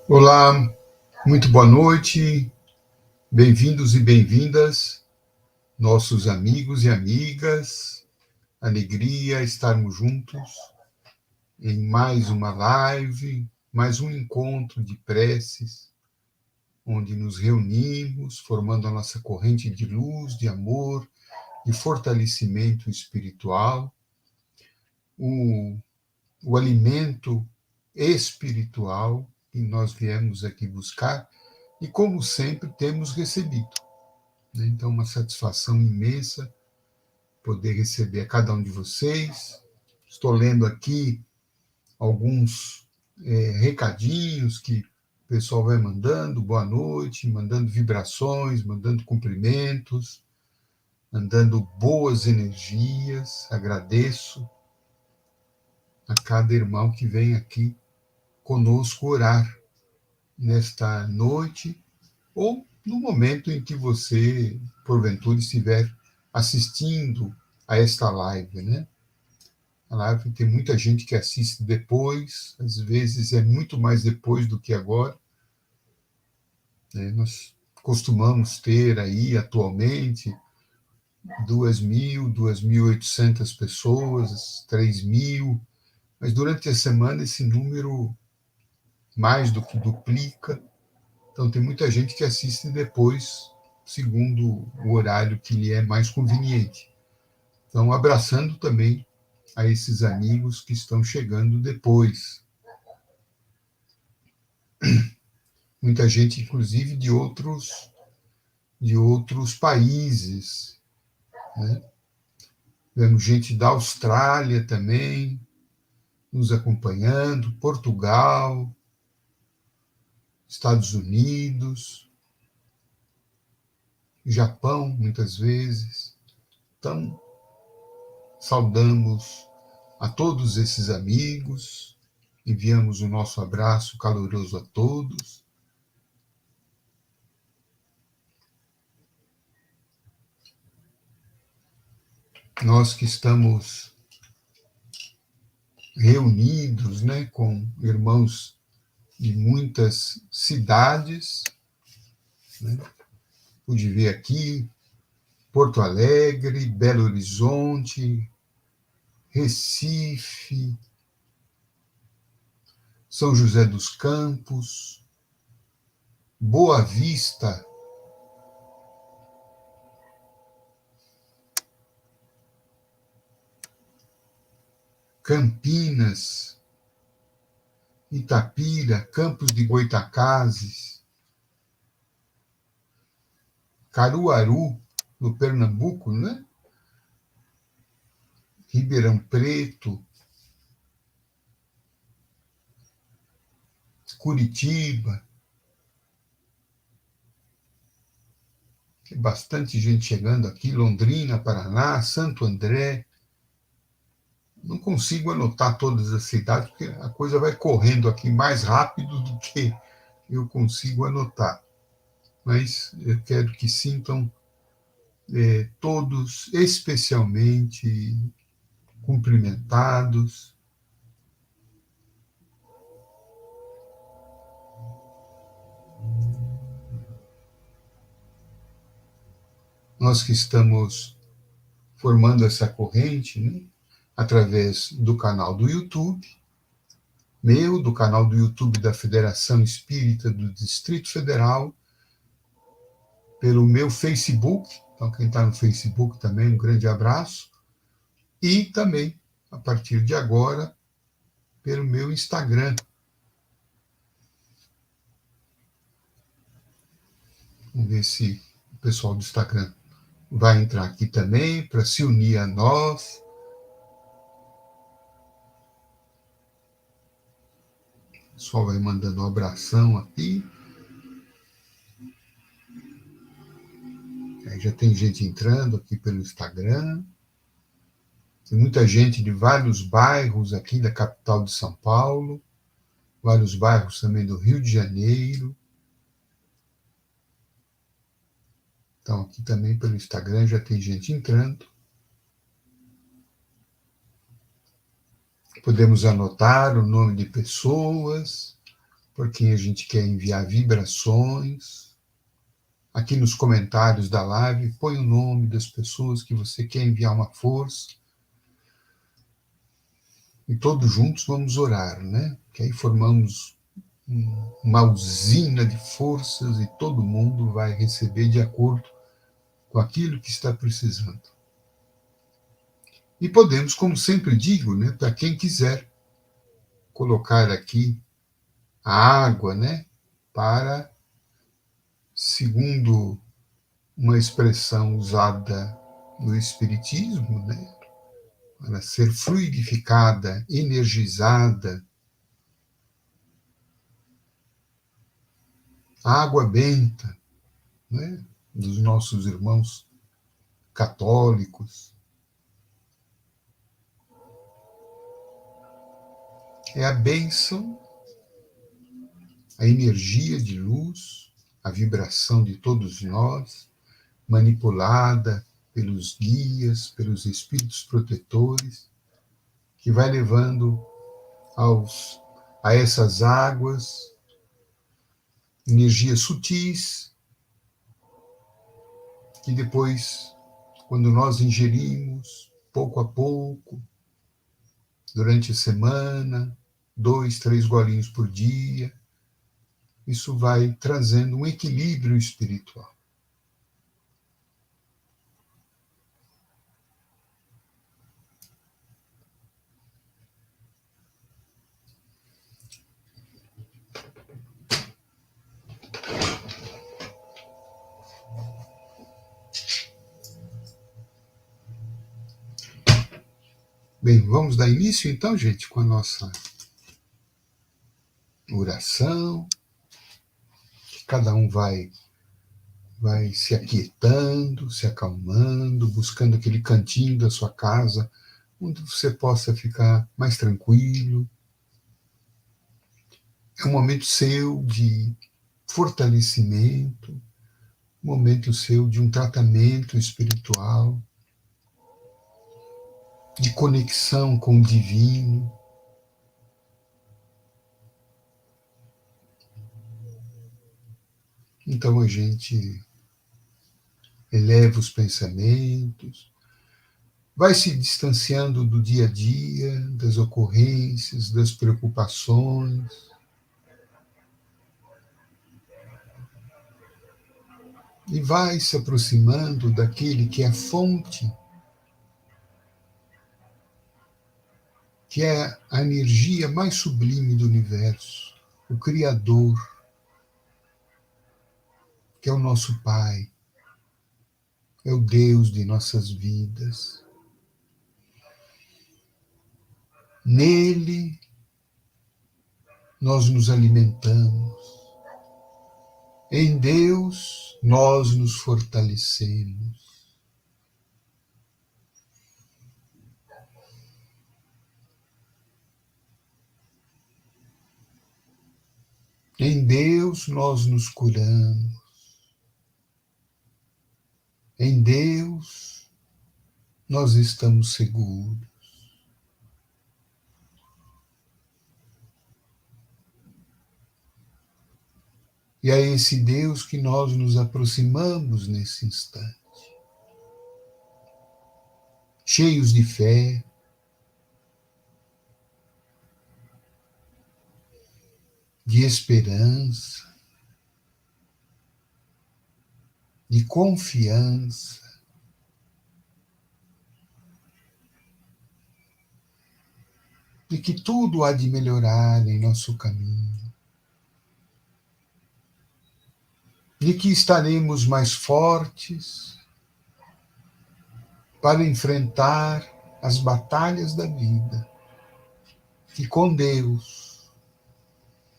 Olá, muito boa noite, bem-vindos e bem-vindas, nossos amigos e amigas. Alegria estarmos juntos em mais uma live, mais um encontro de preces, onde nos reunimos, formando a nossa corrente de luz, de amor, de fortalecimento espiritual, o, o alimento espiritual que nós viemos aqui buscar e, como sempre, temos recebido. Então, uma satisfação imensa poder receber a cada um de vocês. Estou lendo aqui alguns recadinhos que o pessoal vai mandando, boa noite, mandando vibrações, mandando cumprimentos, mandando boas energias. Agradeço a cada irmão que vem aqui conosco orar nesta noite ou no momento em que você, porventura, estiver assistindo a esta live, né? A live tem muita gente que assiste depois, às vezes é muito mais depois do que agora, né? Nós costumamos ter aí, atualmente, 2.000, 2.800 pessoas, 3.000, mas durante a semana esse número mais do que duplica. Então, tem muita gente que assiste depois, segundo o horário que lhe é mais conveniente. Então, abraçando também a esses amigos que estão chegando depois. Muita gente, inclusive, de outros países, né? Vemos gente da Austrália também nos acompanhando, Portugal, Estados Unidos, Japão, muitas vezes. Então, saudamos a todos esses amigos, enviamos o nosso abraço caloroso a todos. Nós que estamos reunidos, né, com irmãos de muitas cidades, né? Pude ver aqui Porto Alegre, Belo Horizonte, Recife, São José dos Campos, Boa Vista, Campinas, Itapira, Campos de Goytacazes, Caruaru, no Pernambuco, né? Ribeirão Preto, Curitiba. Tem bastante gente chegando aqui, Londrina, Paraná, Santo André. Não consigo anotar todas as cidades, porque a coisa vai correndo aqui mais rápido do que eu consigo anotar. Mas eu quero que sintam todos especialmente cumprimentados. Nós que estamos formando essa corrente, né, através do canal do YouTube, meu, do canal do YouTube da Federação Espírita do Distrito Federal, pelo meu Facebook, então quem está no Facebook também, um grande abraço, e também, a partir de agora, pelo meu Instagram. Vamos ver se o pessoal do Instagram vai entrar aqui também para se unir a nós. O pessoal vai mandando um abração aqui. Aí já tem gente entrando aqui pelo Instagram. Tem muita gente de vários bairros aqui da capital de São Paulo, vários bairros também do Rio de Janeiro. Então, aqui também pelo Instagram já tem gente entrando. Podemos anotar o nome de pessoas, por quem a gente quer enviar vibrações. Aqui nos comentários da live, põe o nome das pessoas que você quer enviar uma força. E todos juntos vamos orar, né? Que aí formamos uma usina de forças e todo mundo vai receber de acordo com aquilo que está precisando. E podemos, como sempre digo, né, para quem quiser, colocar aqui a água, né, para, segundo uma expressão usada no Espiritismo, né, para ser fluidificada, energizada. A água benta, né, dos nossos irmãos católicos, é a bênção, a energia de luz, a vibração de todos nós, manipulada pelos guias, pelos espíritos protetores, que vai levando a essas águas energias sutis, que depois, quando nós ingerimos, pouco a pouco, durante a semana, 2, 3 golinhos por dia, isso vai trazendo um equilíbrio espiritual. Bem, vamos dar início então, gente, com a nossa oração. Cada um vai se aquietando, se acalmando, buscando aquele cantinho da sua casa onde você possa ficar mais tranquilo. É um momento seu de fortalecimento, um momento seu de um tratamento espiritual, de conexão com o divino. Então a gente eleva os pensamentos, vai se distanciando do dia a dia, das ocorrências, das preocupações. E vai se aproximando daquele que é a fonte, que é a energia mais sublime do universo, o Criador, que é o nosso Pai, é o Deus de nossas vidas. Nele nós nos alimentamos. Em Deus nós nos fortalecemos. Em Deus nós nos curamos. Em Deus nós estamos seguros. E é esse Deus que nós nos aproximamos nesse instante, cheios de fé, de esperança, de confiança, de que tudo há de melhorar em nosso caminho, de que estaremos mais fortes para enfrentar as batalhas da vida, que com Deus,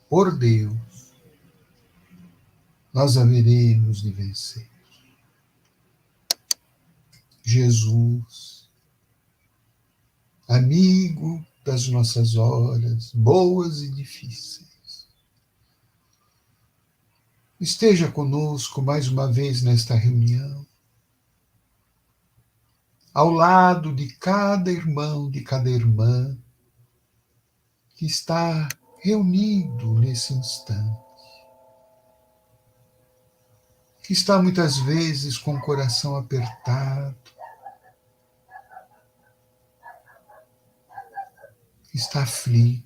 por Deus, nós haveremos de vencer. Jesus, amigo das nossas horas, boas e difíceis, esteja conosco mais uma vez nesta reunião, ao lado de cada irmão, de cada irmã, que está reunido nesse instante, que está muitas vezes com o coração apertado, que está aflito,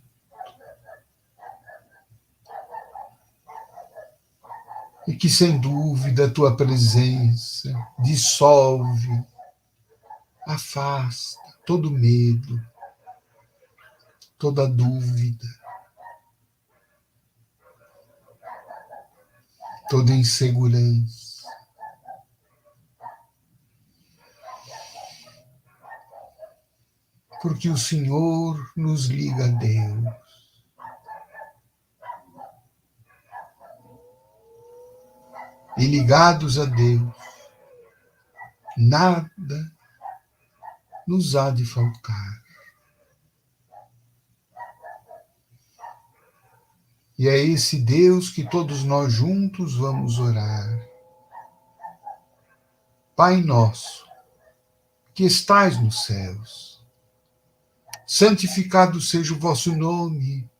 e que, sem dúvida, a tua presença dissolve, afasta todo medo, toda dúvida, toda insegurança. Porque o Senhor nos liga a Deus. E ligados a Deus, nada nos há de faltar. E é esse Deus que todos nós juntos vamos orar. Pai nosso, que estais nos céus, santificado seja o vosso nome,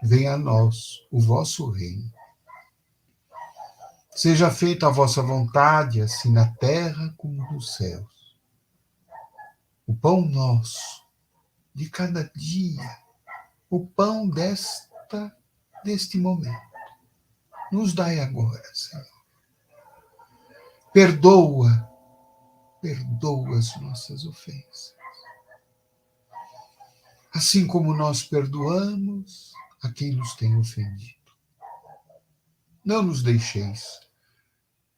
venha a nós o vosso reino. Seja feita a vossa vontade, assim na terra como nos céus. O pão nosso de cada dia, o pão deste momento, nos dai agora, Senhor. Perdoa as nossas ofensas. Assim como nós perdoamos a quem nos tem ofendido. Não nos deixeis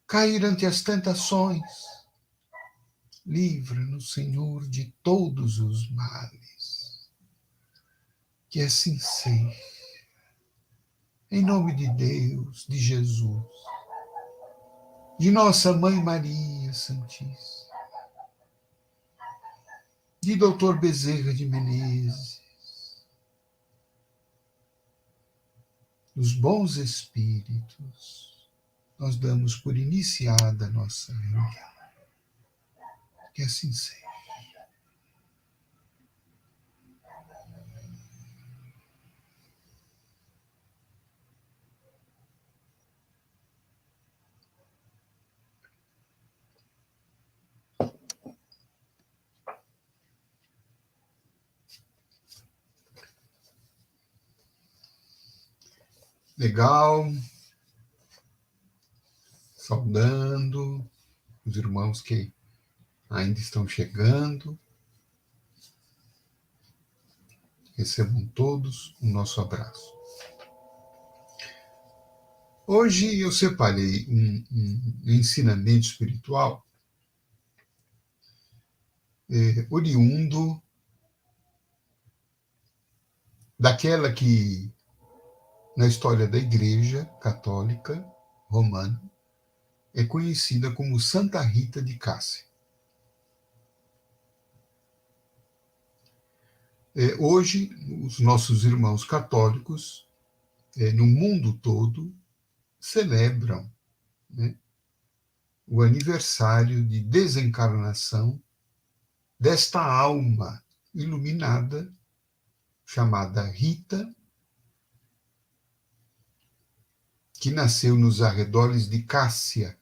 cair ante as tentações. Livra-nos, Senhor, de todos os males. Que assim seja. Em nome de Deus, de Jesus, de nossa Mãe Maria Santíssima, de Dr. Bezerra de Menezes, dos bons espíritos, nós damos por iniciada a nossa reunião. Que assim seja. Legal. Saudando os irmãos que ainda estão chegando. Recebam todos o nosso abraço. Hoje eu separei um ensinamento espiritual oriundo daquela que, na história da Igreja Católica Romana, é conhecida como Santa Rita de Cássia. Hoje, os nossos irmãos católicos, no mundo todo, celebram, né, o aniversário de desencarnação desta alma iluminada, chamada Rita, que nasceu nos arredores de Cássia,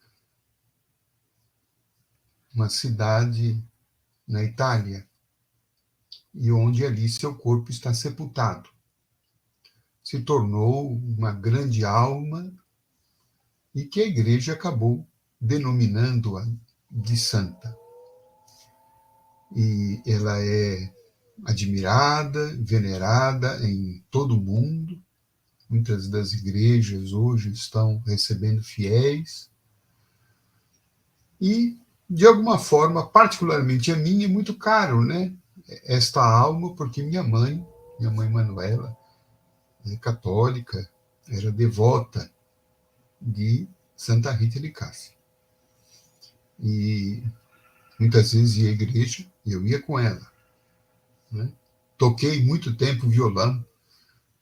uma cidade na Itália, e onde ali seu corpo está sepultado. Se tornou uma grande alma e que a Igreja acabou denominando-a de santa. E ela é admirada, venerada em todo o mundo. Muitas das igrejas hoje estão recebendo fiéis. E, de alguma forma, particularmente a mim, é muito caro, né? Esta alma, porque minha mãe Manuela, é católica, era devota de Santa Rita de Cássia. E muitas vezes ia à igreja e eu ia com ela. Né? Toquei muito tempo violão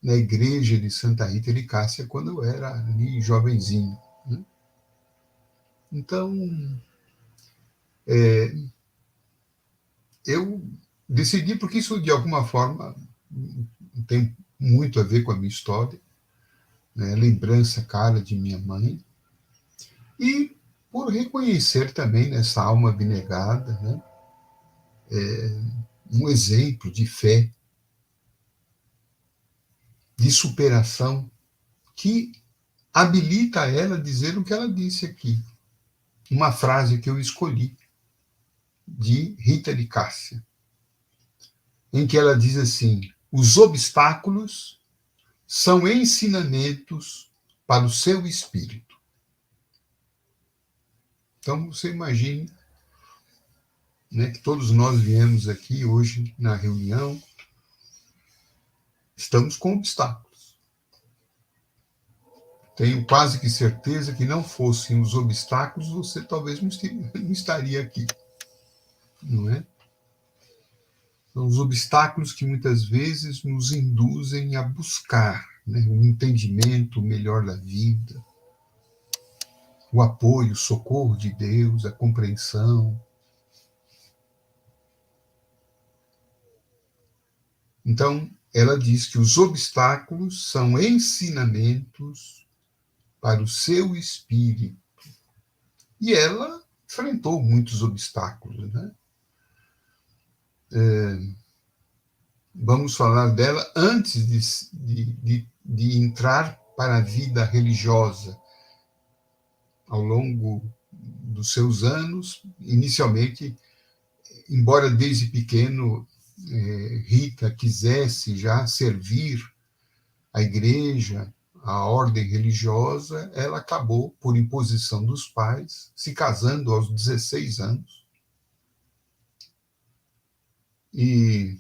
na igreja de Santa Rita de Cássia quando eu era ali jovenzinho. Né? Então, eu decidi, porque isso de alguma forma tem muito a ver com a minha história, né? Lembrança cara de minha mãe, e por reconhecer também nessa alma abnegada, né? Um exemplo de fé, de superação, que habilita ela a dizer o que ela disse aqui. Uma frase que eu escolhi, de Rita de Cássia, em que ela diz assim: os obstáculos são ensinamentos para o seu espírito. Então, você imagine, né, que todos nós viemos aqui hoje na reunião, estamos com obstáculos. Tenho quase que certeza que não fossem os obstáculos, você talvez não estaria aqui, não é? São os obstáculos que muitas vezes nos induzem a buscar, né, um entendimento melhor da vida, o apoio, o socorro de Deus, a compreensão. Então, ela diz que os obstáculos são ensinamentos para o seu espírito. E ela enfrentou muitos obstáculos, né? Vamos falar dela antes de entrar para a vida religiosa. Ao longo dos seus anos, inicialmente, embora desde pequeno Rita quisesse já servir a igreja, a ordem religiosa, ela acabou, por imposição dos pais, se casando aos 16 anos. E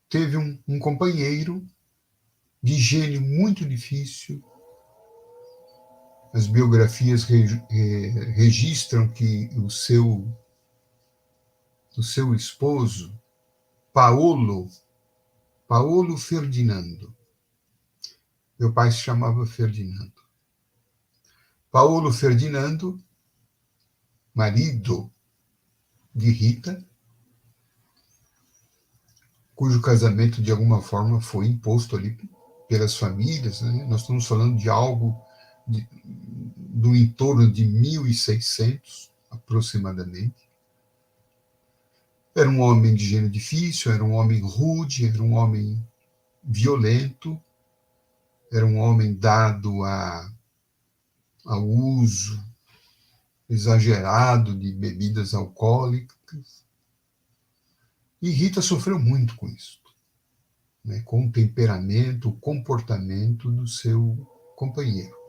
teve um companheiro de gênio muito difícil. As biografias registram que o seu esposo, Paolo Ferdinando, meu pai se chamava Ferdinando. Paolo Ferdinando, marido de Rita, cujo casamento de alguma forma foi imposto ali pelas famílias, né? Nós estamos falando de algo do entorno de 1600, aproximadamente. Era um homem de gênio difícil, era um homem rude, era um homem violento, era um homem dado ao uso exagerado de bebidas alcoólicas. E Rita sofreu muito com isso, né, com o temperamento, o comportamento do seu companheiro.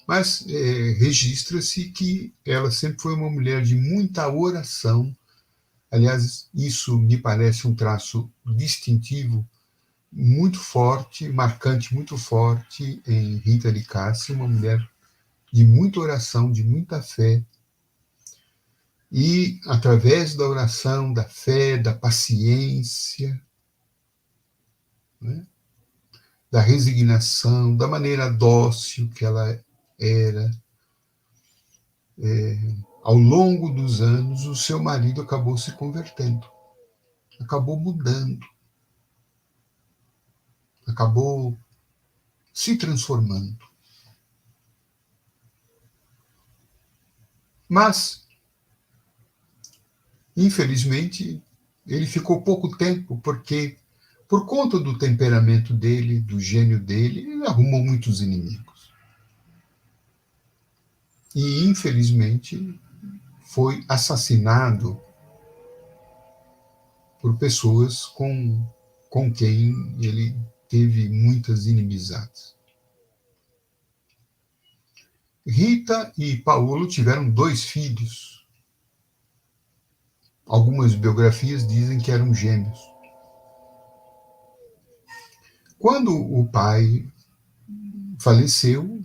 Mas registra-se que ela sempre foi uma mulher de muita oração. Aliás, isso me parece um traço distintivo muito forte, marcante, muito forte em Rita de Cássia, uma mulher de muita oração, de muita fé. E, através da oração, da fé, da paciência, né, da resignação, da maneira dócil que ela era, ao longo dos anos, o seu marido acabou se convertendo, acabou mudando, acabou se transformando. Mas, infelizmente, ele ficou pouco tempo, porque, por conta do temperamento dele, do gênio dele, ele arrumou muitos inimigos. E, infelizmente, foi assassinado por pessoas com quem ele teve muitas inimizades. Rita e Paolo tiveram 2 filhos. Algumas biografias dizem que eram gêmeos. Quando o pai faleceu,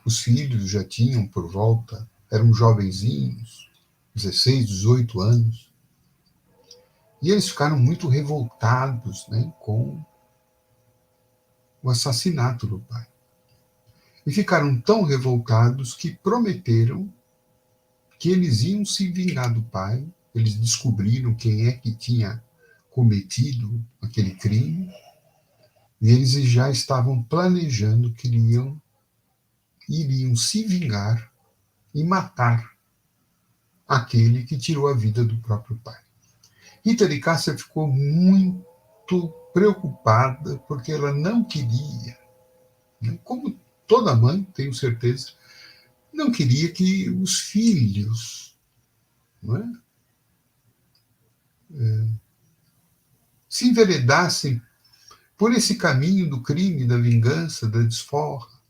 os filhos já tinham por volta, eram jovenzinhos, 16, 18 anos, e eles ficaram muito revoltados, né, com o assassinato do pai. E ficaram tão revoltados que prometeram que eles iam se vingar do pai. Eles descobriram quem é que tinha cometido aquele crime, e eles já estavam planejando que iriam se vingar e matar aquele que tirou a vida do próprio pai. Rita de Cássia ficou muito preocupada, porque ela não queria, né, como toda mãe, tenho certeza, não queria que os filhos, não é, se enveredassem por esse caminho do crime, da vingança, da desforra.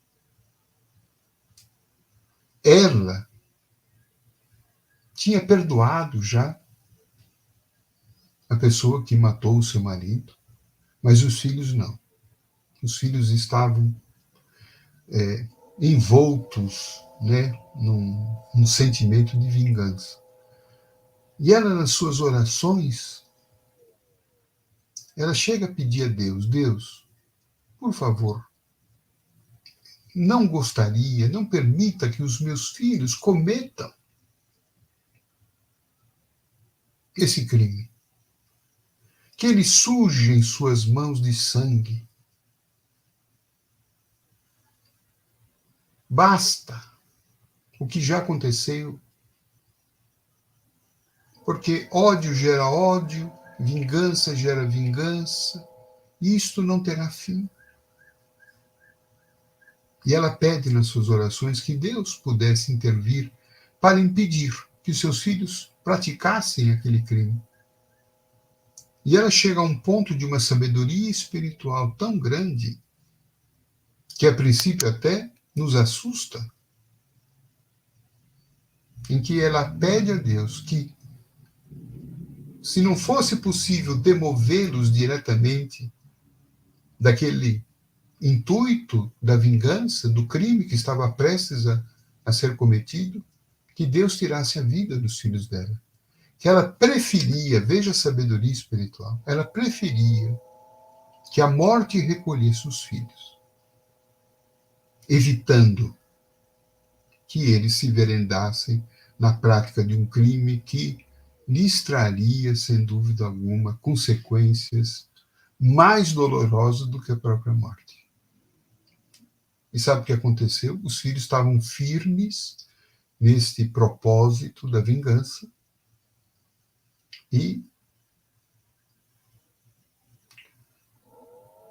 Ela tinha perdoado já a pessoa que matou o seu marido, mas os filhos não. Os filhos estavam envoltos, né, num sentimento de vingança. E ela, nas suas orações, ela chega a pedir a Deus: Deus, por favor, não gostaria, não permita que os meus filhos cometam esse crime. Que eles sujem suas mãos de sangue. Basta o que já aconteceu, porque ódio gera ódio, vingança gera vingança, e isto não terá fim. E ela pede nas suas orações que Deus pudesse intervir para impedir que seus filhos praticassem aquele crime. E ela chega a um ponto de uma sabedoria espiritual tão grande que, a princípio, até nos assusta, em que ela pede a Deus que, se não fosse possível demovê-los diretamente daquele intuito da vingança, do crime que estava prestes a ser cometido, que Deus tirasse a vida dos filhos dela. Que ela preferia, veja a sabedoria espiritual, ela preferia que a morte recolhesse os filhos, evitando que eles se enveredassem na prática de um crime que lhes traria, sem dúvida alguma, consequências mais dolorosas do que a própria morte. E sabe o que aconteceu? Os filhos estavam firmes neste propósito da vingança e,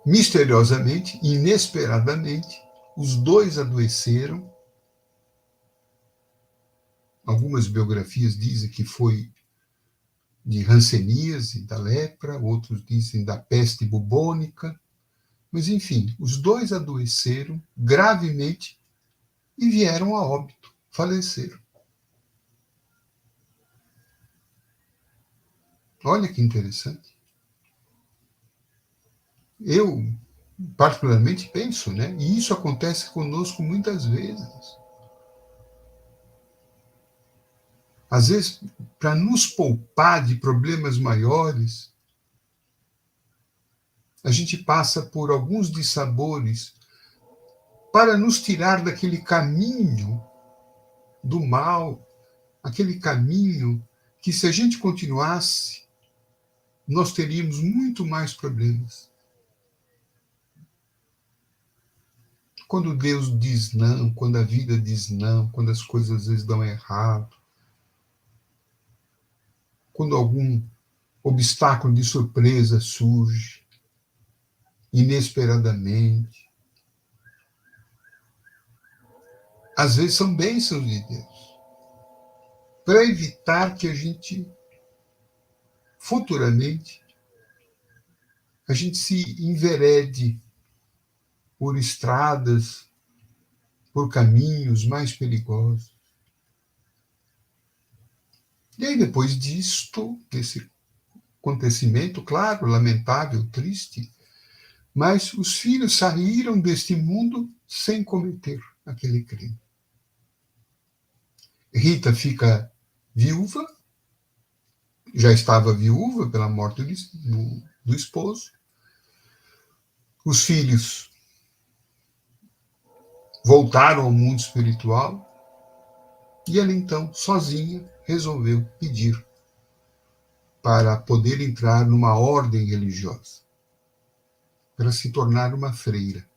misteriosamente, inesperadamente, os dois adoeceram. Algumas biografias dizem que foi de hanseníase, da lepra, outros dizem da peste bubônica, mas, enfim, os dois adoeceram gravemente e vieram a óbito, faleceram. Olha que interessante. Eu, particularmente, penso, né? E isso acontece conosco muitas vezes. Às vezes, para nos poupar de problemas maiores, a gente passa por alguns dissabores para nos tirar daquele caminho do mal, aquele caminho que, se a gente continuasse, nós teríamos muito mais problemas. Quando Deus diz não, quando a vida diz não, quando as coisas às vezes dão errado, quando algum obstáculo de surpresa surge, inesperadamente, às vezes são bênçãos de Deus, para evitar que a gente, futuramente, a gente se enverede por estradas, por caminhos mais perigosos. E aí, depois disto, desse acontecimento, claro, lamentável, triste, mas os filhos saíram deste mundo sem cometer aquele crime. Rita fica viúva, já estava viúva pela morte do esposo. Os filhos voltaram ao mundo espiritual e ela, então, sozinha, resolveu pedir para poder entrar numa ordem religiosa, para se tornar uma freira.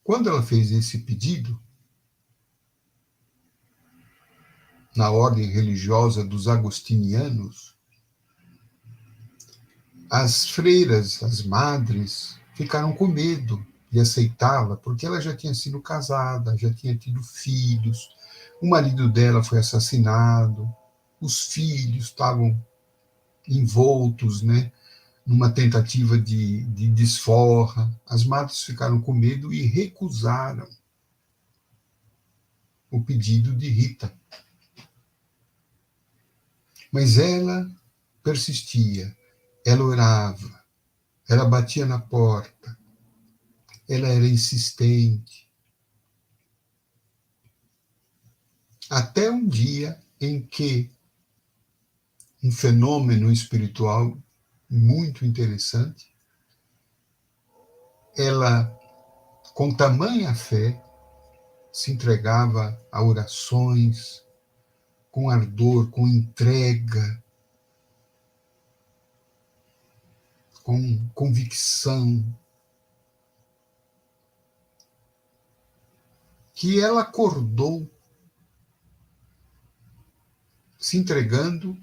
Quando ela fez esse pedido, na ordem religiosa dos agostinianos, as freiras, as madres, ficaram com medo de aceitá-la, porque ela já tinha sido casada, já tinha tido filhos, o marido dela foi assassinado, os filhos estavam envoltos, né, numa tentativa de desforra. As madres ficaram com medo e recusaram o pedido de Rita. Mas ela persistia, ela orava, ela batia na porta, ela era insistente. Até um dia em que um fenômeno espiritual muito interessante, ela, com tamanha fé, se entregava a orações, com ardor, com entrega, com convicção, que ela acordou se entregando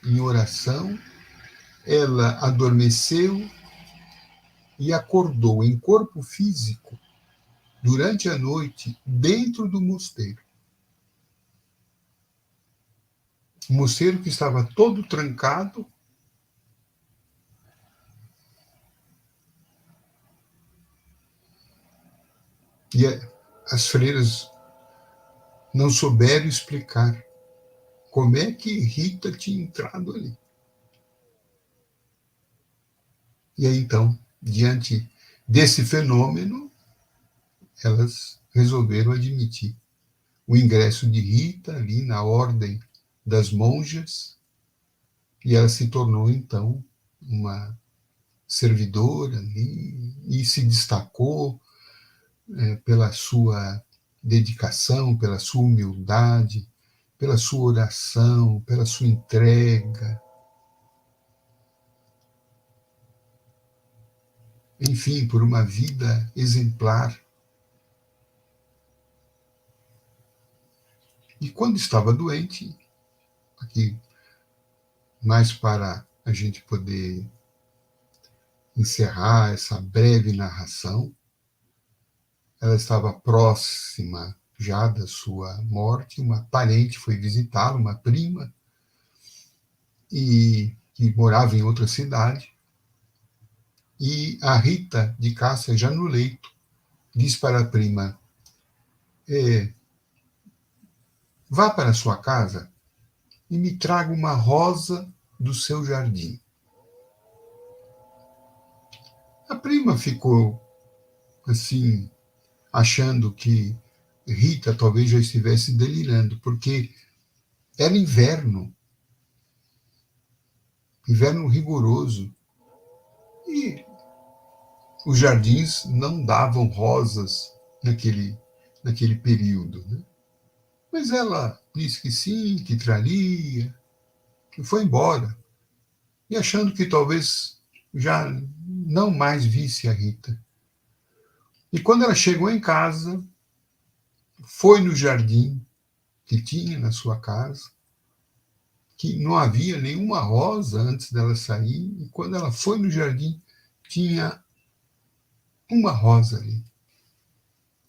em oração, ela adormeceu e acordou em corpo físico durante a noite dentro do mosteiro. O mosteiro que estava todo trancado, e as freiras não souberam explicar como é que Rita tinha entrado ali. E aí, então, diante desse fenômeno, elas resolveram admitir o ingresso de Rita ali na ordem das monjas, e ela se tornou, então, uma servidora ali, e se destacou pela sua dedicação, pela sua humildade, pela sua oração, pela sua entrega, enfim, por uma vida exemplar. E quando estava doente, aqui mais para a gente poder encerrar essa breve narração, ela estava próxima já da sua morte, uma parente foi visitá-la, uma prima, e que morava em outra cidade, e a Rita de Cássia, já no leito, diz para a prima, vá para a sua casa e me traga uma rosa do seu jardim. A prima ficou assim, achando que Rita talvez já estivesse delirando, porque era inverno, inverno rigoroso, e os jardins não davam rosas naquele período. Né? Mas ela disse que sim, que traria, que foi embora, e achando que talvez já não mais visse a Rita. E quando ela chegou em casa, foi no jardim que tinha na sua casa, que não havia nenhuma rosa antes dela sair, e quando ela foi no jardim, tinha uma rosa ali,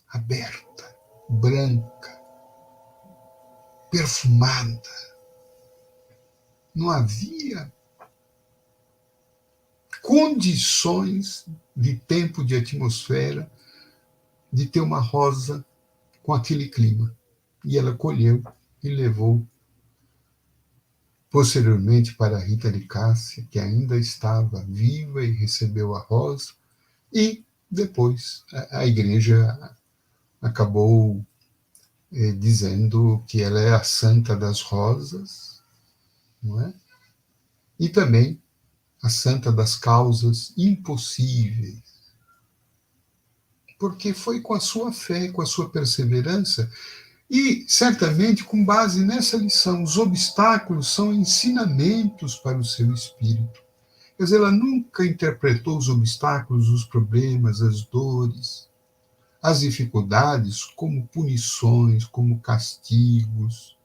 aberta, branca, perfumada. Não havia condições de tempo, de atmosfera, de ter uma rosa com aquele clima. E ela colheu e levou posteriormente para Rita de Cássia, que ainda estava viva e recebeu a rosa, e depois a igreja acabou dizendo que ela é a santa das rosas, não é? E também a santa das causas impossíveis, porque foi com a sua fé, com a sua perseverança, E, certamente, com base nessa lição, os obstáculos são ensinamentos para o seu espírito. Quer dizer, ela nunca interpretou os obstáculos, os problemas, as dores, as dificuldades como punições, como castigos,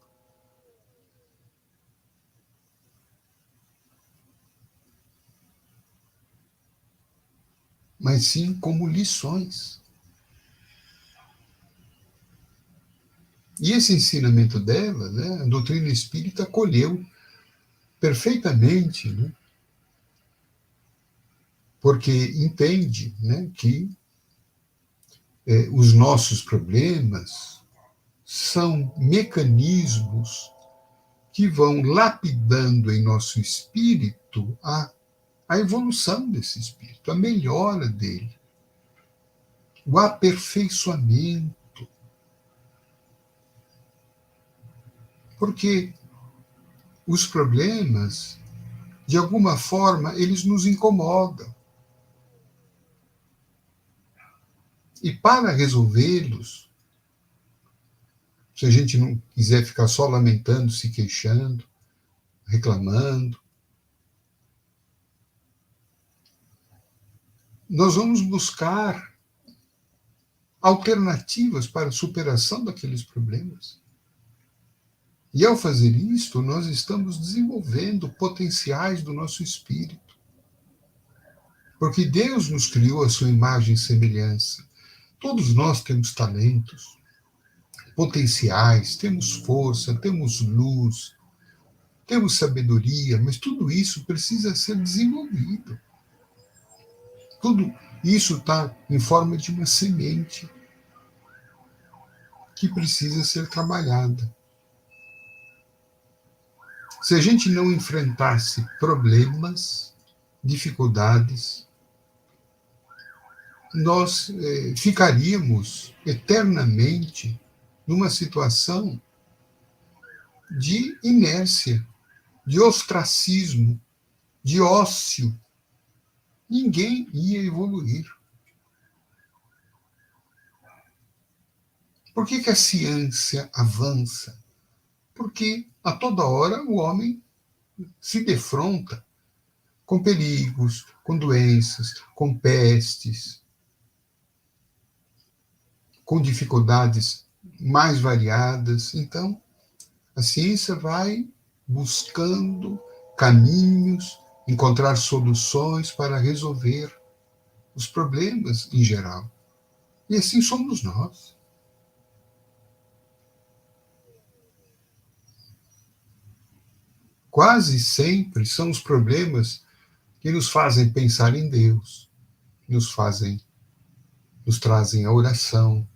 mas sim como lições. E esse ensinamento dela, né, a doutrina espírita acolheu perfeitamente, né, porque entende, né, que os nossos problemas são mecanismos que vão lapidando em nosso espírito a evolução desse espírito, a melhora dele, o aperfeiçoamento. Porque os problemas, de alguma forma, eles nos incomodam. E para resolvê-los, se a gente não quiser ficar só lamentando, se queixando, reclamando, nós vamos buscar alternativas para a superação daqueles problemas. E ao fazer isto, nós estamos desenvolvendo potenciais do nosso espírito. Porque Deus nos criou a sua imagem e semelhança. Todos nós temos talentos, potenciais, temos força, temos luz, temos sabedoria, mas tudo isso precisa ser desenvolvido. Tudo isso está em forma de uma semente que precisa ser trabalhada. Se a gente não enfrentasse problemas, dificuldades, nós ficaríamos eternamente numa situação de inércia, de ostracismo, de ócio. Ninguém ia evoluir. Por que a ciência avança? Porque a toda hora o homem se defronta com perigos, com doenças, com pestes, com dificuldades mais variadas. Então, a ciência vai buscando caminhos, encontrar soluções para resolver os problemas em geral. E assim somos nós. Quase sempre são os problemas que nos fazem pensar em Deus, que nos trazem a oração.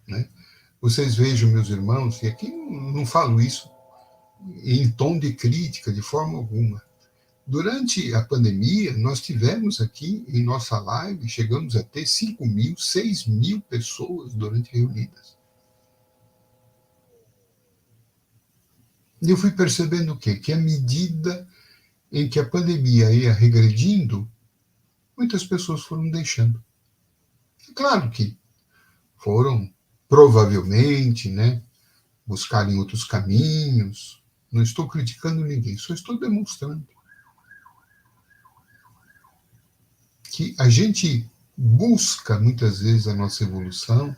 Né? Vocês vejam, meus irmãos, e aqui não falo isso em tom de crítica, de forma alguma. Durante a pandemia, nós tivemos aqui em nossa live, chegamos a ter 5.000, 6.000 pessoas durante reunidas. E eu fui percebendo o quê? Que à medida em que a pandemia ia regredindo, muitas pessoas foram deixando. Claro que foram, provavelmente, né, buscarem outros caminhos. Não estou criticando ninguém, só estou demonstrando que a gente busca muitas vezes a nossa evolução,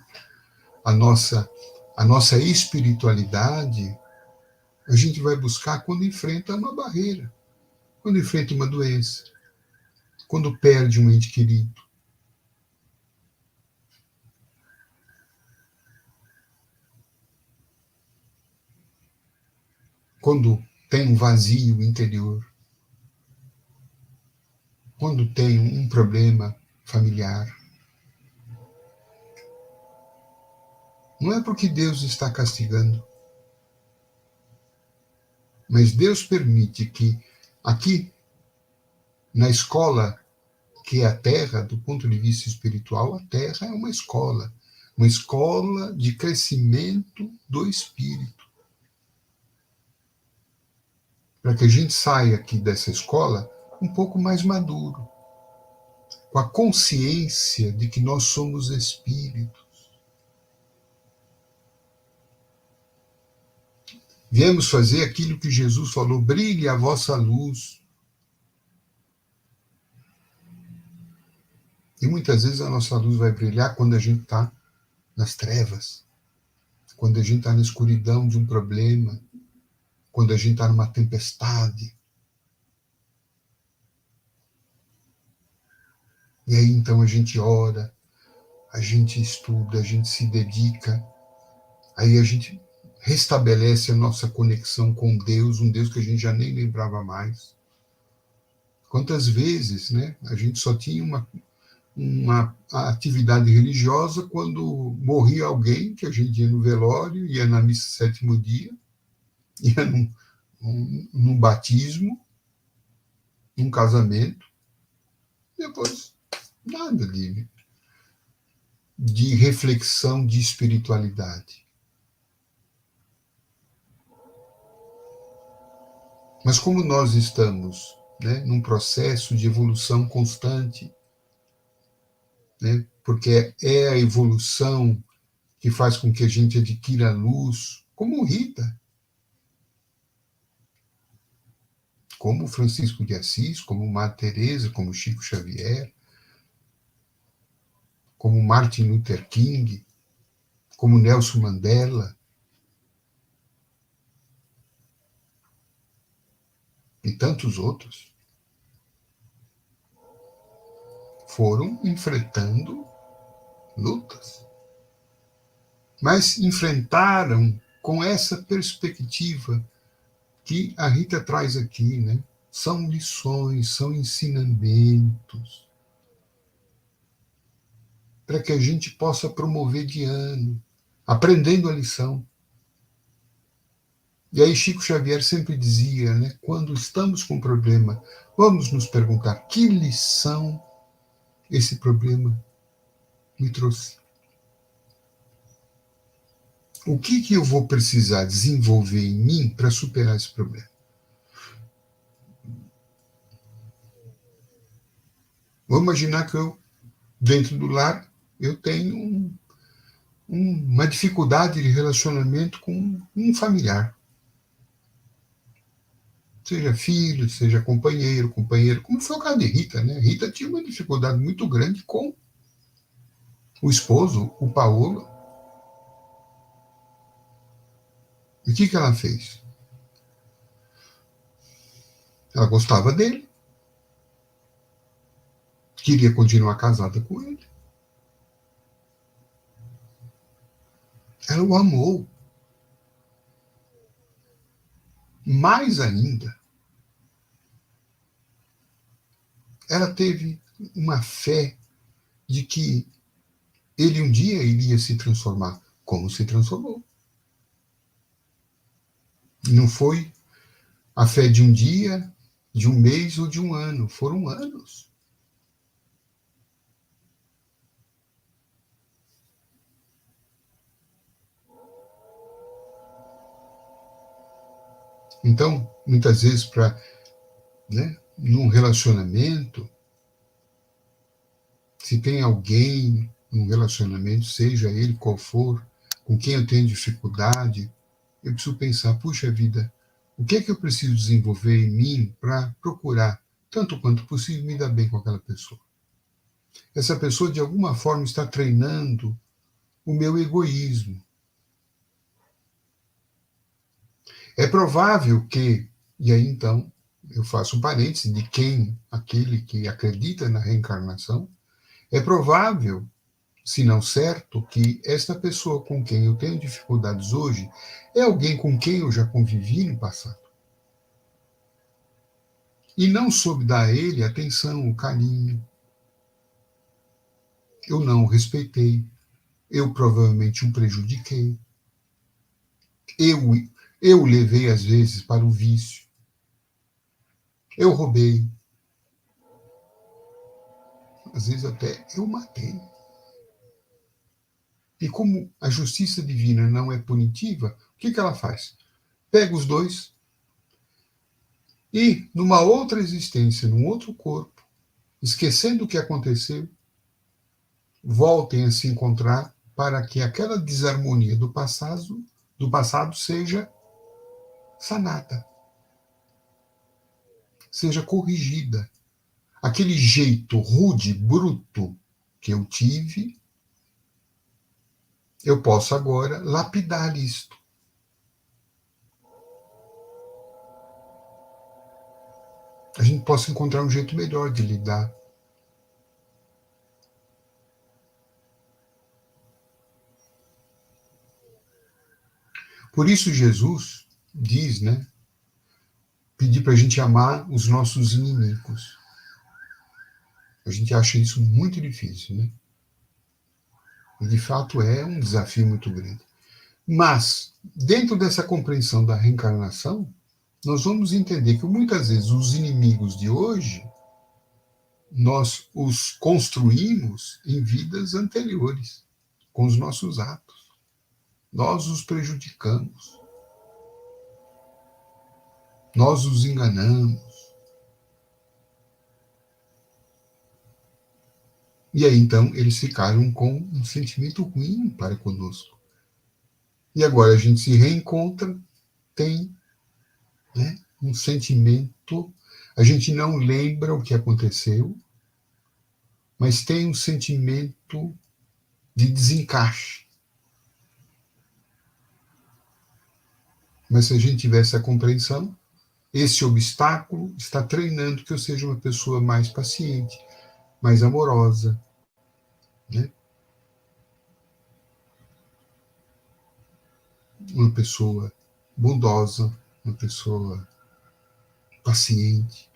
a nossa espiritualidade, a gente vai buscar quando enfrenta uma barreira, quando enfrenta uma doença, quando perde um ente querido. Quando tem um vazio interior, quando tem um problema familiar. Não é porque Deus está castigando, mas Deus permite que aqui, na escola que é a Terra, do ponto de vista espiritual, a Terra é uma escola de crescimento do espírito. Para que a gente saia aqui dessa escola um pouco mais maduro, com a consciência de que nós somos espíritos, Viemos fazer aquilo que Jesus falou: brilhe a vossa luz. E muitas vezes a nossa luz vai brilhar quando a gente está nas trevas, quando a gente está na escuridão de um problema, quando a gente está numa tempestade. E aí então a gente ora, a gente estuda, a gente se dedica, aí a gente restabelece a nossa conexão com Deus, um Deus que a gente já nem lembrava mais. Quantas vezes, né, a gente só tinha uma atividade religiosa quando morria alguém, que a gente ia no velório, ia na missa sétimo dia, ia num batismo, num casamento, depois nada de reflexão de espiritualidade. Mas como nós estamos, né, num processo de evolução constante, né, porque é a evolução que faz com que a gente adquira luz, como Rita, como Francisco de Assis, como Madre Teresa, como Chico Xavier, como Martin Luther King, como Nelson Mandela e tantos outros, foram enfrentando lutas, mas enfrentaram com essa perspectiva que a Rita traz aqui, né? São lições, são ensinamentos para que a gente possa promover de ano, aprendendo a lição. E aí Chico Xavier sempre dizia, né, quando estamos com um problema, vamos nos perguntar que lição esse problema me trouxe. O que eu vou precisar desenvolver em mim para superar esse problema? Vamos imaginar que eu, dentro do lar, eu tenho uma dificuldade de relacionamento com um familiar. Seja filho, seja companheiro, como foi o caso de Rita, né? Rita tinha uma dificuldade muito grande com o esposo, o Paulo. E o que ela fez? Ela gostava dele, queria continuar casada com ele. Ela o amou. Mais ainda, ela teve uma fé de que ele um dia iria se transformar, como se transformou. Não foi a fé de um dia, de um mês ou de um ano, foram anos. Então, muitas vezes, né, num relacionamento, se tem alguém num relacionamento, seja ele qual for, com quem eu tenho dificuldade, eu preciso pensar, puxa vida, o que é que eu preciso desenvolver em mim para procurar, tanto quanto possível, me dar bem com aquela pessoa? Essa pessoa, de alguma forma, está treinando o meu egoísmo. É provável que, e aí então, eu faço um parêntese de quem, aquele que acredita na reencarnação, é provável, se não certo, que esta pessoa com quem eu tenho dificuldades hoje é alguém com quem eu já convivi no passado. E não soube dar a ele atenção, o carinho. Eu não o respeitei. Eu provavelmente o prejudiquei. Eu, eu o levei, às vezes, para o vício. Eu roubei. Às vezes até eu matei. E como a justiça divina não é punitiva, o que ela faz? Pega os dois e, numa outra existência, num outro corpo, esquecendo o que aconteceu, voltem a se encontrar para que aquela desarmonia do passado seja sanada, seja corrigida. Aquele jeito rude, bruto que eu tive, eu posso agora lapidar isto. A gente possa encontrar um jeito melhor de lidar. Por isso Jesus diz, né, pedir para a gente amar os nossos inimigos. A gente acha isso muito difícil, né? E de fato é um desafio muito grande. Mas, dentro dessa compreensão da reencarnação, nós vamos entender que muitas vezes os inimigos de hoje, nós os construímos em vidas anteriores, com os nossos atos. Nós os prejudicamos. Nós os enganamos. E aí, então, eles ficaram com um sentimento ruim para conosco. E agora a gente se reencontra, tem, né, um sentimento, a gente não lembra o que aconteceu, mas tem um sentimento de desencaixe. Mas se a gente tiver essa compreensão, esse obstáculo está treinando que eu seja uma pessoa mais paciente, mais amorosa, né? Uma pessoa bondosa, uma pessoa paciente,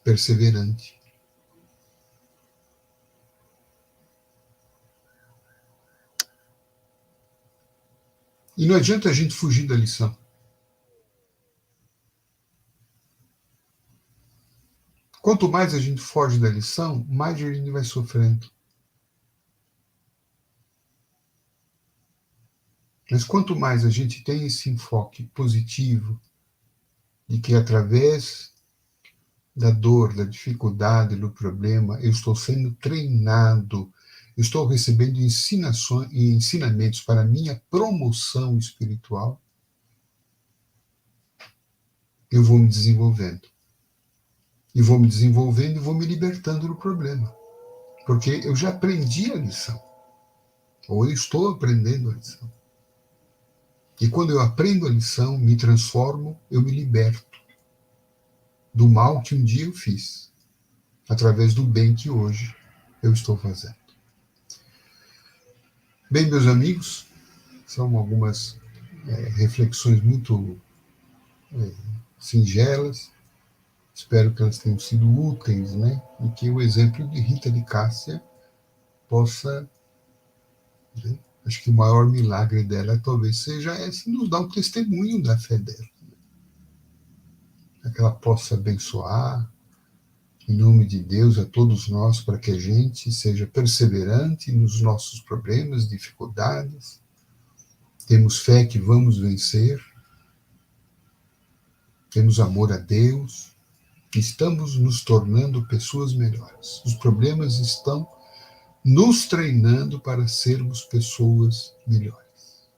perseverante. E não adianta a gente fugir da lição. Quanto mais a gente foge da lição, mais a gente vai sofrendo. Mas quanto mais a gente tem esse enfoque positivo, de que através da dor, da dificuldade, do problema, eu estou sendo treinado, eu estou recebendo ensinamentos para a minha promoção espiritual, eu vou me desenvolvendo. E vou me desenvolvendo e vou me libertando do problema. Porque eu já aprendi a lição. Ou eu estou aprendendo a lição. E quando eu aprendo a lição, me transformo, eu me liberto do mal que um dia eu fiz, através do bem que hoje eu estou fazendo. Bem, meus amigos, são algumas reflexões muito singelas. Espero que elas tenham sido úteis, né? E que o exemplo de Rita de Cássia possa, né? Acho que o maior milagre dela talvez seja esse, nos dar um testemunho da fé dela. Que ela possa abençoar, em nome de Deus, a todos nós, para que a gente seja perseverante nos nossos problemas, dificuldades. Temos fé que vamos vencer. Temos amor a Deus. Estamos nos tornando pessoas melhores. Os problemas estão nos treinando para sermos pessoas melhores.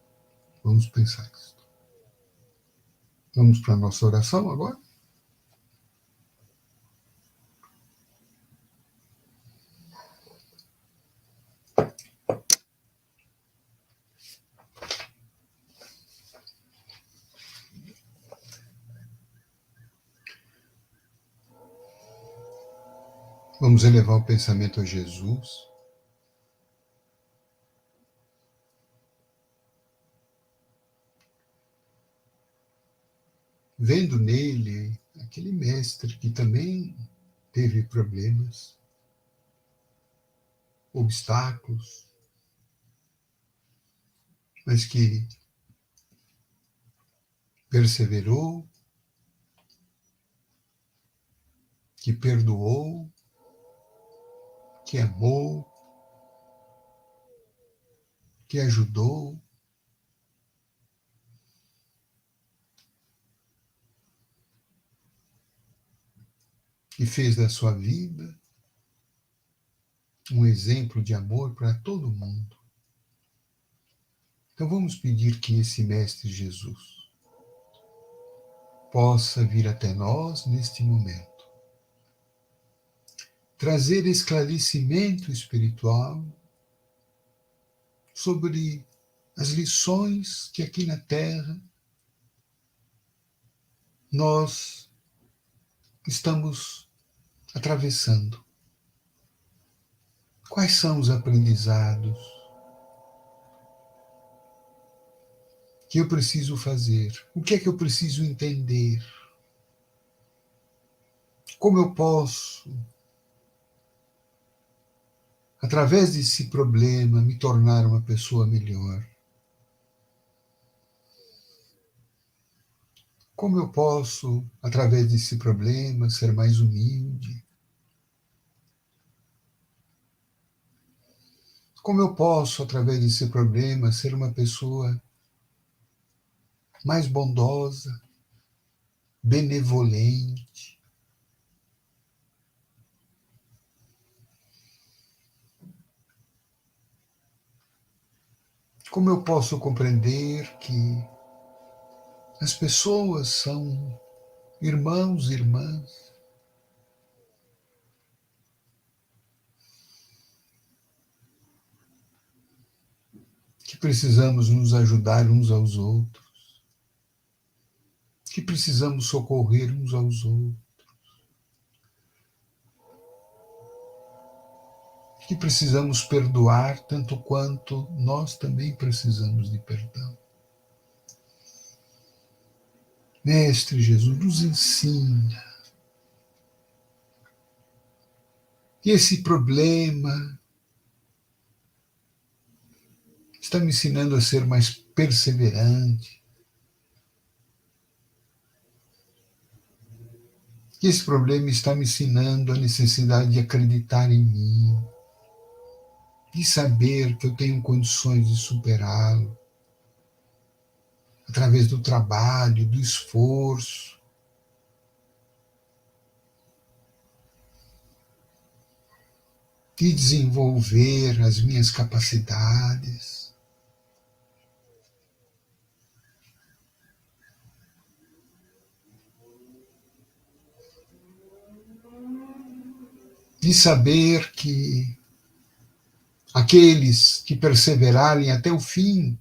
Vamos pensar isso. Vamos para a nossa oração agora? Vamos elevar o pensamento a Jesus. Vendo nele aquele mestre que também teve problemas, obstáculos, mas que perseverou, que perdoou, que amou, que ajudou, que fez da sua vida um exemplo de amor para todo mundo. Então vamos pedir que esse Mestre Jesus possa vir até nós neste momento, trazer esclarecimento espiritual sobre as lições que aqui na Terra nós estamos atravessando. Quais são os aprendizados que eu preciso fazer? O que é que eu preciso entender? Como eu posso, através desse problema, me tornar uma pessoa melhor? Como eu posso, através desse problema, ser mais humilde? Como eu posso, através desse problema, ser uma pessoa mais bondosa, benevolente? Como eu posso compreender que as pessoas são irmãos e irmãs, que precisamos nos ajudar uns aos outros, que precisamos socorrer uns aos outros, que precisamos perdoar tanto quanto nós também precisamos de perdão. Mestre Jesus, nos ensina que esse problema está me ensinando a ser mais perseverante, que esse problema está me ensinando a necessidade de acreditar em mim, de saber que eu tenho condições de superá-lo, através do trabalho, do esforço, de desenvolver as minhas capacidades. De saber que aqueles que perseverarem até o fim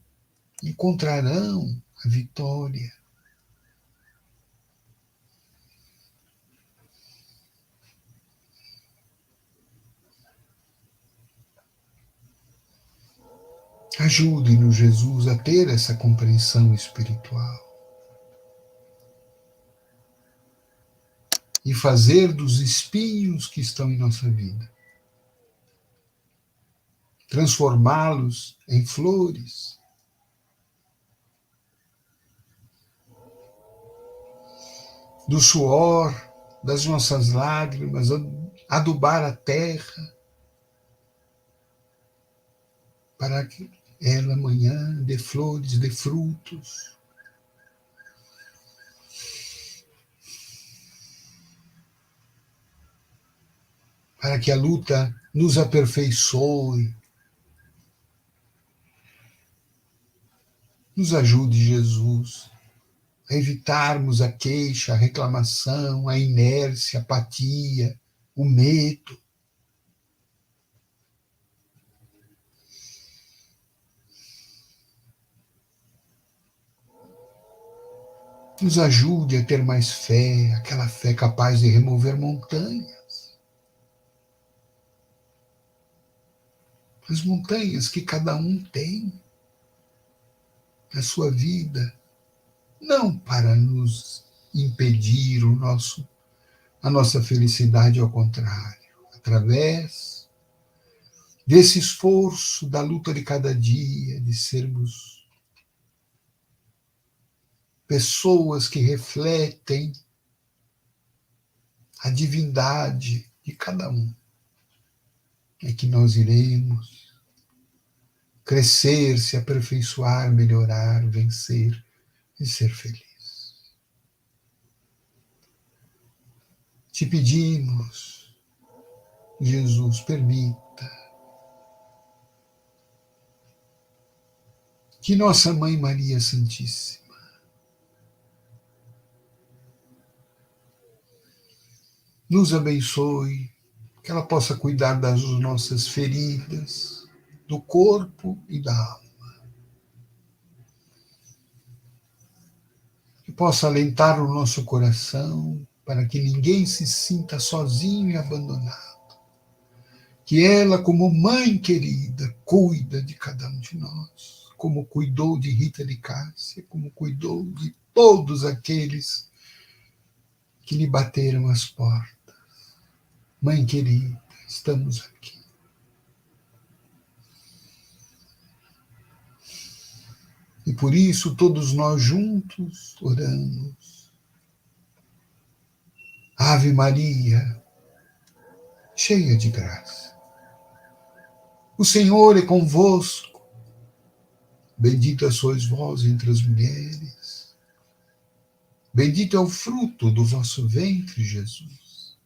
encontrarão a vitória. Ajude-nos, Jesus, a ter essa compreensão espiritual e fazer dos espinhos que estão em nossa vida, transformá-los em flores, do suor, das nossas lágrimas, adubar a terra, para que ela amanhã dê flores, dê frutos. Para que a luta nos aperfeiçoe. Nos ajude, Jesus, a evitarmos a queixa, a reclamação, a inércia, a apatia, o medo. Nos ajude a ter mais fé, aquela fé capaz de remover montanhas. As montanhas que cada um tem na sua vida, não para nos impedir a nossa felicidade, ao contrário, através desse esforço, da luta de cada dia, de sermos pessoas que refletem a divindade de cada um, é que nós iremos crescer, se aperfeiçoar, melhorar, vencer e ser feliz. Te pedimos, Jesus, permita que nossa Mãe Maria Santíssima nos abençoe, que ela possa cuidar das nossas feridas, do corpo e da alma, que possa alentar o nosso coração para que ninguém se sinta sozinho e abandonado. Que ela, como mãe querida, cuida de cada um de nós, como cuidou de Rita de Cássia, como cuidou de todos aqueles que lhe bateram as portas. Mãe querida, estamos aqui. E por isso todos nós juntos oramos. Ave Maria, cheia de graça. O Senhor é convosco. Bendita sois vós entre as mulheres. Bendito é o fruto do vosso ventre, Jesus.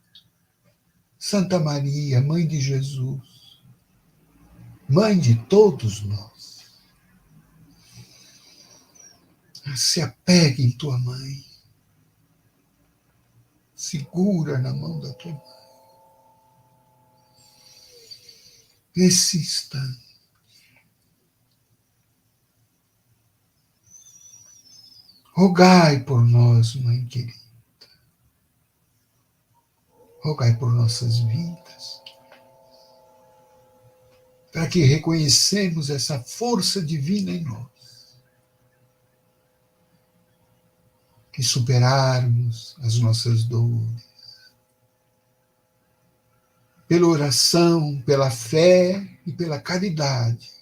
Santa Maria, Mãe de Jesus, Mãe de todos nós, se apegue em tua mãe, segura na mão da tua mãe. Nesse instante, rogai por nós, Mãe querida, rogai por nossas vidas, para que reconhecemos essa força divina em nós, que superarmos as nossas dores, pela oração, pela fé e pela caridade.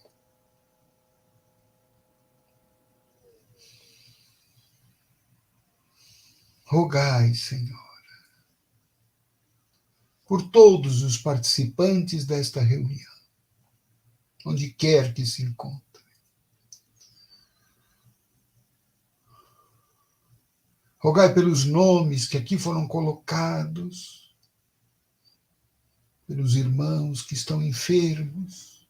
Rogai, Senhor, por todos os participantes desta reunião, onde quer que se encontrem. Rogai pelos nomes que aqui foram colocados, pelos irmãos que estão enfermos,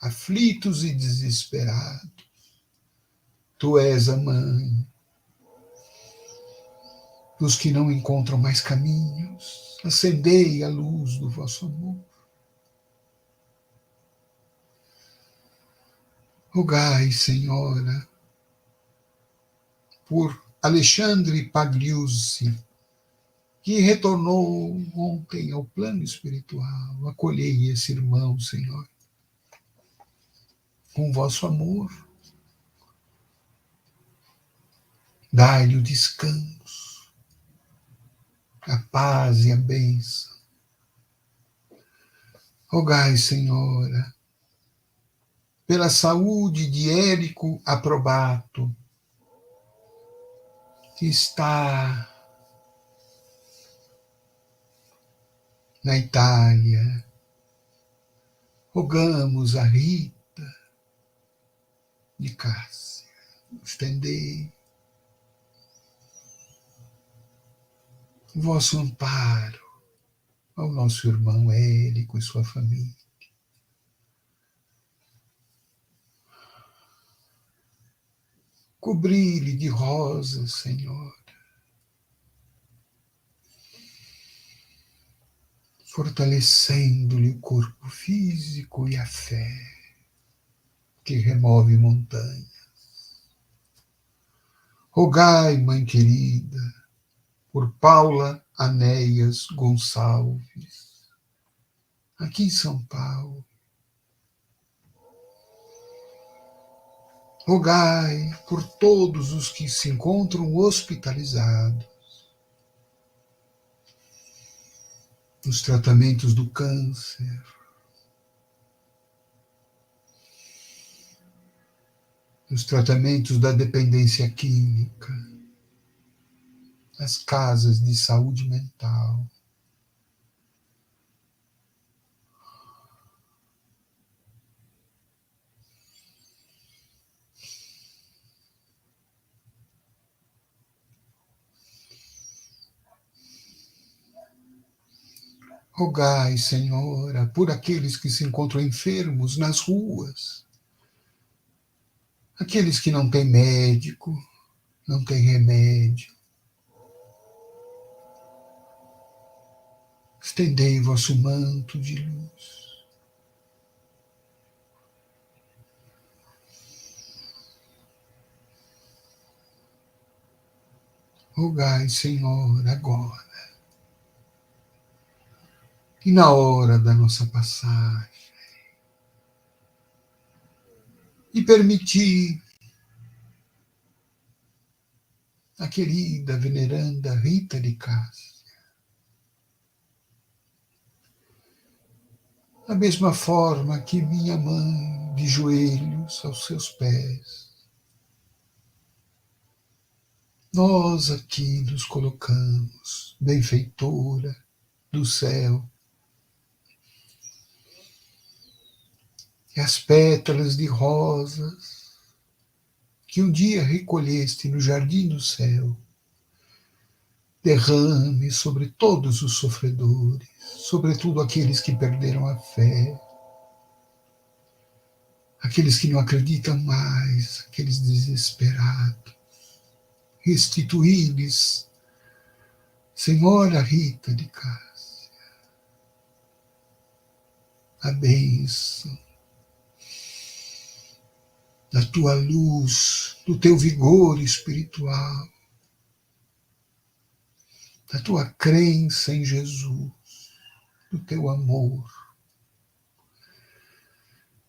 aflitos e desesperados. Tu és a mãe dos que não encontram mais caminhos. Acendei a luz do vosso amor. Rogai, Senhora, por Alexandre Pagliusi, que retornou ontem ao plano espiritual. Acolhei esse irmão, Senhor, com vosso amor. Dai-lhe o descanso, a paz e a bênção. Rogai, Senhora, pela saúde de Érico Aprobato, que está na Itália. Rogamos a Rita de Cássia, estendei o vosso amparo ao nosso irmão Érico e sua família. Cobri-lhe de rosas, Senhor, fortalecendo-lhe o corpo físico e a fé que remove montanhas. Rogai, Mãe querida, por Paula Anéias Gonçalves, aqui em São Paulo. Rogai por todos os que se encontram hospitalizados, nos tratamentos do câncer, nos tratamentos da dependência química, nas casas de saúde mental. Rogai, Senhora, por aqueles que se encontram enfermos nas ruas, aqueles que não têm médico, não têm remédio. Estendei vosso manto de luz. Rogai, Senhor, agora e na hora da nossa passagem, e permiti a querida veneranda Rita de Cássia, da mesma forma que minha mãe, de joelhos aos seus pés, nós aqui nos colocamos, benfeitora do céu, e as pétalas de rosas que um dia recolheste no jardim do céu, derrame sobre todos os sofredores, sobretudo aqueles que perderam a fé, aqueles que não acreditam mais, aqueles desesperados. Restituí-lhes, Senhora Rita de Cássia, a bênção da tua luz, do teu vigor espiritual, da tua crença em Jesus, do teu amor,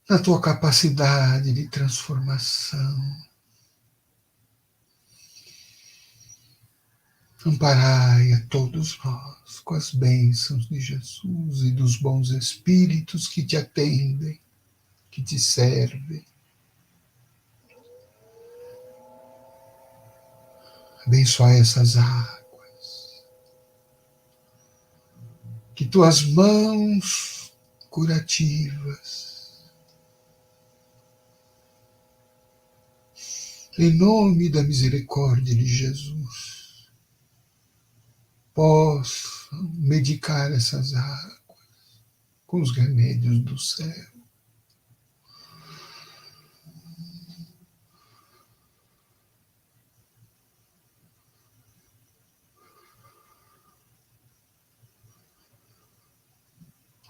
da tua capacidade de transformação. Amparai a todos nós com as bênçãos de Jesus e dos bons espíritos que te atendem, que te servem. Abençoai essas águas. Que tuas mãos curativas, em nome da misericórdia de Jesus, possam medicar essas águas com os remédios do céu.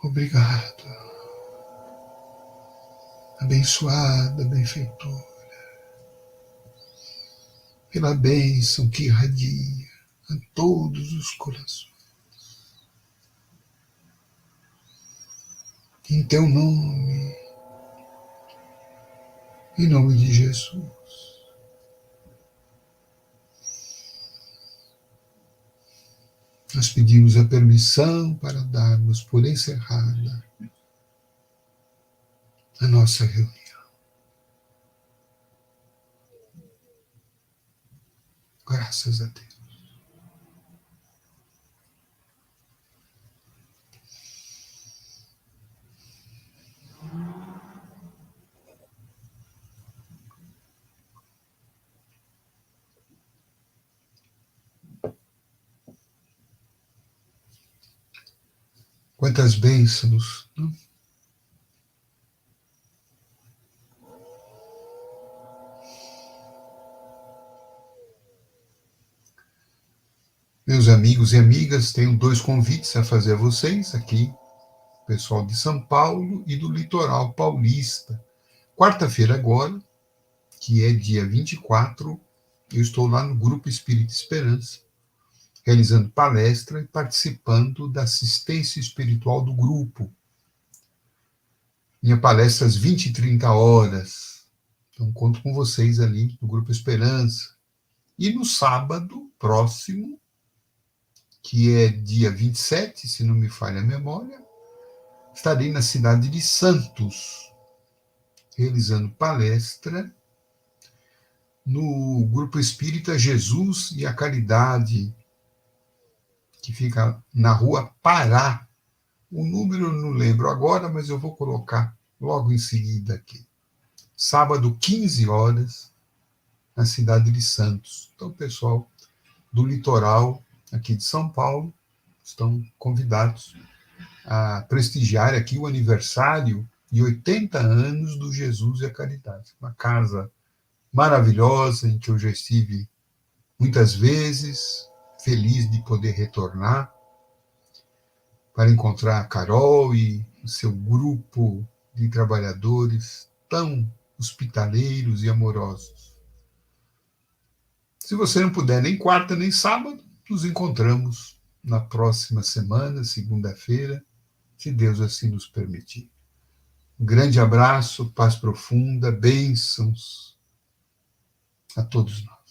Obrigado, abençoada benfeitora, pela bênção que irradia a todos os corações. Em teu nome, em nome de Jesus. Nós pedimos a permissão para darmos por encerrada a nossa reunião. Graças a Deus. Quantas bênçãos, não? Meus amigos e amigas, tenho 2 convites a fazer a vocês aqui, pessoal de São Paulo e do litoral paulista. Quarta-feira agora, que é dia 24, eu estou lá no Grupo Espírita Esperança, realizando palestra e participando da assistência espiritual do grupo. Minha palestra às 20 e 30 horas. Então, conto com vocês ali no Grupo Esperança. E no sábado próximo, que é dia 27, se não me falha a memória, estarei na cidade de Santos, realizando palestra no Grupo Espírita Jesus e a Caridade, que fica na rua Pará. O número eu não lembro agora, mas eu vou colocar logo em seguida aqui. Sábado, 15 horas, na cidade de Santos. Então, pessoal do litoral aqui de São Paulo estão convidados a prestigiar aqui o aniversário de 80 anos do Jesus e a Caridade. Uma casa maravilhosa em que eu já estive muitas vezes, feliz de poder retornar para encontrar a Carol e o seu grupo de trabalhadores tão hospitaleiros e amorosos. Se você não puder nem quarta nem sábado, nos encontramos na próxima semana, segunda-feira, se Deus assim nos permitir. Um grande abraço, paz profunda, bênçãos a todos nós.